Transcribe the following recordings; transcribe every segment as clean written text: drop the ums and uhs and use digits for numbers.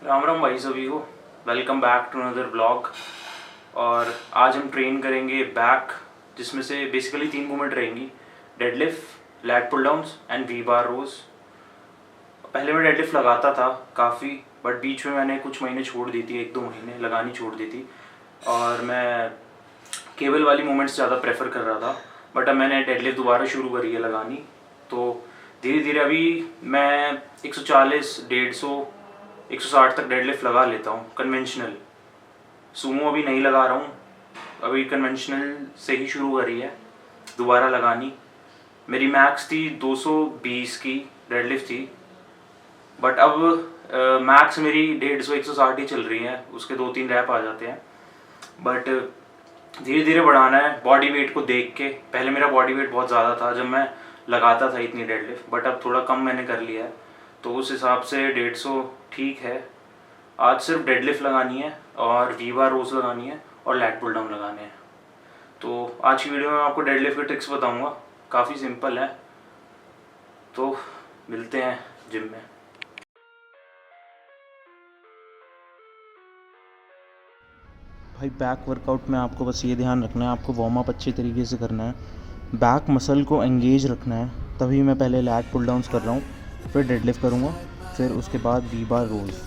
राम राम भाई सभी को। Welcome back to another blog. और आज हम ट्रेन करेंगे बैक, जिसमें से बेसिकली 3 मूवमेंट रहेंगी: deadlift, lat pull downs and V bar rows. पहले मैं डेडलिफ्ट लगाता था काफ़ी, बट बीच में मैंने कुछ महीने छोड़ दी थी, 1-2 महीने लगानी छोड़ दी थी, और मैं केबल वाली मूवमेंट्स ज़्यादा प्रेफर कर रहा था। बट अब मैंने डेडलिफ्ट दोबारा शुरू करी है लगानी, तो धीरे धीरे अभी मैं 140, 150, 160 तक डेडलिफ्ट लगा लेता हूँ कन्वेंशनल। सूमो अभी नहीं लगा रहा हूँ, अभी कन्वेंशनल से ही शुरू करी है दोबारा लगानी। मेरी मैक्स थी 220 की डेडलिफ्ट थी, बट अब मैक्स मेरी 150, 160 ही चल रही है, उसके 2-3 रैप आ जाते हैं। बट धीरे धीरे बढ़ाना है बॉडी वेट को देख के। पहले मेरा बॉडी वेट बहुत ज़्यादा था जब मैं लगाता था इतनी डेडलिफ्ट, बट अब थोड़ा कम मैंने कर लिया है, तो उस हिसाब से 150 ठीक है। आज सिर्फ डेडलिफ्ट लगानी है और वी बार रोज लगानी है और लैट पुल डाउन लगाने हैं। तो आज की वीडियो में आपको डेडलिफ्ट के ट्रिक्स बताऊंगा, काफ़ी सिंपल है। तो मिलते हैं जिम में। भाई बैक वर्कआउट में आपको बस ये ध्यान रखना है, आपको वार्म अप अच्छे तरीके से करना है, बैक मसल को एंगेज रखना है। तभी मैं पहले लैट पुल डाउन्स कर रहा हूँ, फिर डेडलिफ्ट करूँगा, फिर उसके बाद वी बार रोज़।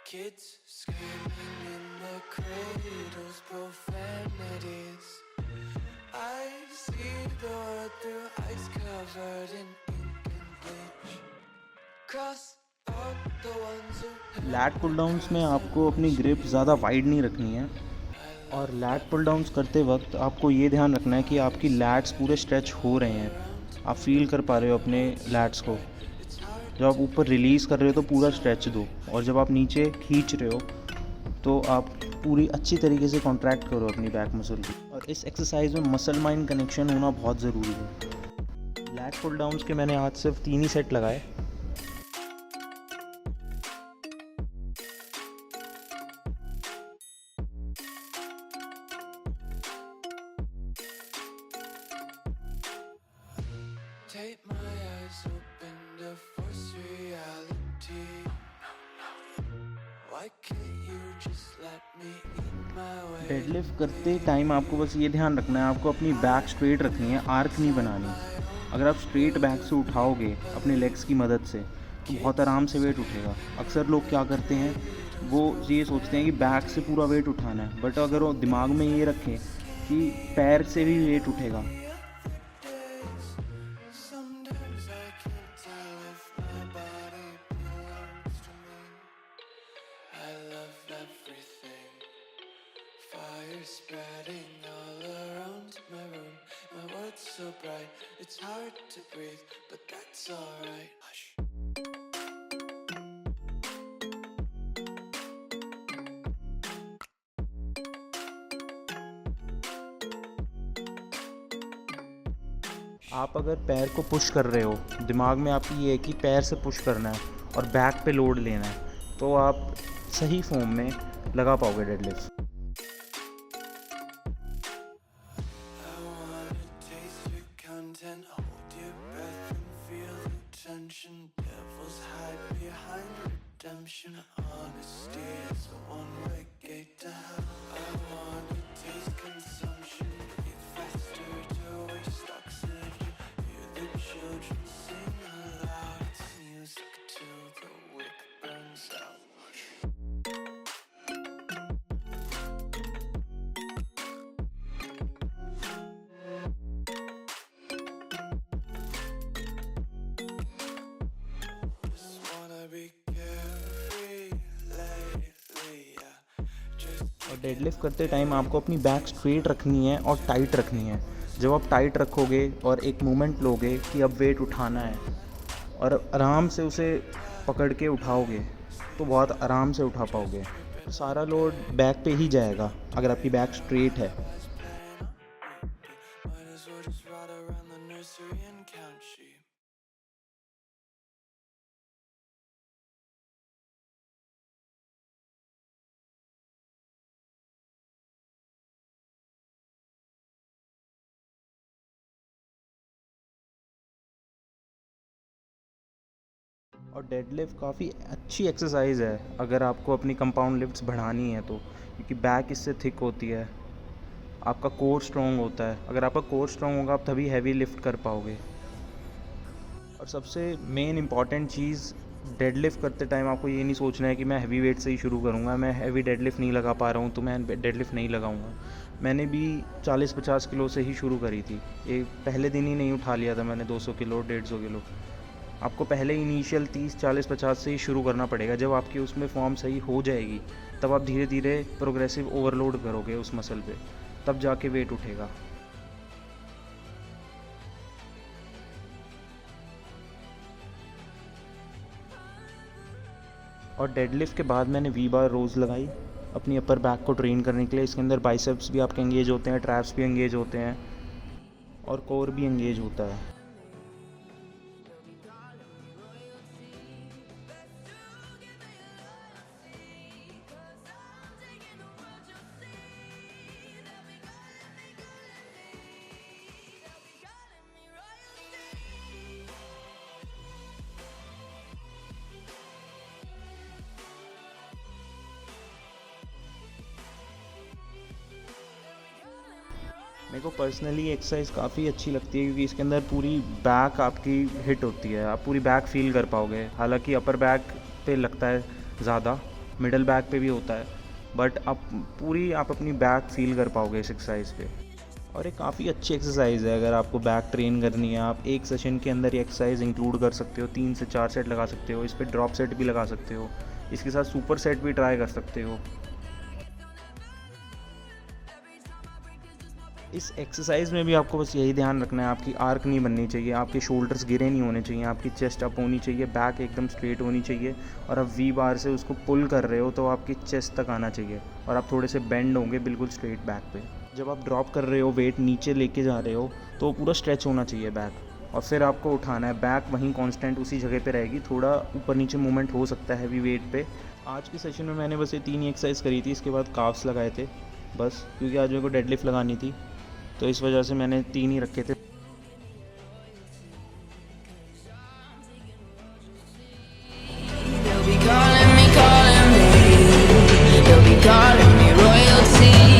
Kids screaming in their cradles, profanities. I see the world through ice covered in ink and bleach. Cross out the ones who lat pull downs में आपको अपनी ग्रिप ज़्यादा वाइड नहीं रखनी है, और लैट पुल डाउन्स करते वक्त आपको ये ध्यान रखना है कि आपकी लैट्स पूरे स्ट्रेच हो रहे हैं, आप फील कर पा रहे हो अपने लैट्स को। जब आप ऊपर रिलीज़ कर रहे हो तो पूरा स्ट्रेच दो, और जब आप नीचे खींच रहे हो तो आप पूरी अच्छी तरीके से कॉन्ट्रैक्ट करो अपनी बैक मसल की। और इस एक्सरसाइज में मसल माइंड कनेक्शन होना बहुत ज़रूरी है। लैट पुल डाउन्स के मैंने आज सिर्फ 3 ही सेट लगाए। Take my eyes open to force reality. Why can't you just let me eat my way? Deadlift करते टाइम आपको बस ये ध्यान रखना है, आपको अपनी बैक स्ट्रेट रखनी है, आर्क नहीं बनानी। अगर आप स्ट्रेट बैक से उठाओगे अपने लेग्स की मदद से तो बहुत आराम से वेट उठेगा। अक्सर लोग क्या करते हैं, वो ये सोचते हैं कि बैक से पूरा वेट उठाना है, बट अगर वो दिमाग में ये रखें कि पैर से भी वेट उठेगा। Spreading all around my room, my world's so bright, it's hard to breathe, but that's alright. Hush. आप अगर पैर को पुश कर रहे हो, दिमाग में आपकी ये है कि पैर से पुश करना है और बैक पे लोड लेना है, तो आप सही फॉर्म में लगा पाओगे डेडलिफ्ट। और डेडलिफ्ट करते टाइम आपको अपनी बैक स्ट्रेट रखनी है और टाइट रखनी है। जब आप टाइट रखोगे और एक मूवमेंट लोगे कि अब वेट उठाना है, और आराम से उसे पकड़ के उठाओगे तो बहुत आराम से उठा पाओगे। सारा लोड बैक पे ही जाएगा अगर आपकी बैक स्ट्रेट है। और डेडलिफ्ट काफ़ी अच्छी एक्सरसाइज है अगर आपको अपनी कंपाउंड लिफ्ट्स बढ़ानी है तो, क्योंकि बैक इससे थिक होती है, आपका कोर स्ट्रॉन्ग होता है। अगर आपका कोर स्ट्रॉन्ग होगा आप तभी हैवी लिफ्ट कर पाओगे। और सबसे मेन इम्पॉर्टेंट चीज़, डेडलिफ्ट करते टाइम आपको ये नहीं सोचना है कि मैं हैवी वेट से ही शुरू करूँगा, मैं हैवी डेडलिफ्ट नहीं लगा पा रहा हूँ तो मैं डेडलिफ्ट नहीं लगाऊँगा। मैंने भी 40-50 किलो से ही शुरू करी थी, ये पहले दिन ही नहीं उठा लिया था मैंने 200 किलो 150 किलो। आपको पहले इनिशियल 30-40-50 से ही शुरू करना पड़ेगा। जब आपकी उसमें फॉर्म सही हो जाएगी तब आप धीरे धीरे प्रोग्रेसिव ओवरलोड करोगे उस मसल पे, तब जाके वेट उठेगा। और डेडलिफ्ट के बाद मैंने वी बार रोज़ लगाई अपनी अपर बैक को ट्रेन करने के लिए। इसके अंदर बाइसेप्स भी आपके एंगेज होते हैं, ट्रैप्स भी एंगेज होते हैं और कोर भी एंगेज होता है। मेरे को पर्सनली एक्सरसाइज काफ़ी अच्छी लगती है क्योंकि इसके अंदर पूरी बैक आपकी हिट होती है, आप पूरी बैक फील कर पाओगे। हालांकि अपर बैक पे लगता है ज़्यादा, मिडल बैक पे भी होता है, बट आप अपनी बैक फील कर पाओगे इस एक्सरसाइज पे। और ये काफ़ी अच्छी एक्सरसाइज है अगर आपको बैक ट्रेन करनी है। आप एक सेशन के अंदर ये एक्सरसाइज इंक्लूड कर सकते हो, 3 से 4 सेट लगा सकते हो, इस पर ड्रॉप सेट भी लगा सकते हो, इसके साथ सुपर सेट भी ट्राई कर सकते हो। इस एक्सरसाइज में भी आपको बस यही ध्यान रखना है, आपकी आर्क नहीं बननी चाहिए, आपके शोल्डर्स गिरे नहीं होने चाहिए, आपकी चेस्ट अप होनी चाहिए, बैक एकदम स्ट्रेट होनी चाहिए। और आप वी बार से उसको पुल कर रहे हो तो आपकी चेस्ट तक आना चाहिए और आप थोड़े से बेंड होंगे बिल्कुल स्ट्रेट बैक पे। जब आप ड्रॉप कर रहे हो, वेट नीचे लेके जा रहे हो, तो पूरा स्ट्रेच होना चाहिए बैक, और फिर आपको उठाना है। बैक वहीं कांस्टेंट उसी जगह पे रहेगी, थोड़ा ऊपर नीचे मूवमेंट हो सकता है हैवी वेट पे। आज के सेशन में मैंने बस ये 3 ही एक्सरसाइज करी थी, इसके बाद काफ्स लगाए थे बस, क्योंकि आज मेरे को डेडलिफ्ट लगानी थी तो इस वजह से मैंने 3 ही रखे थे।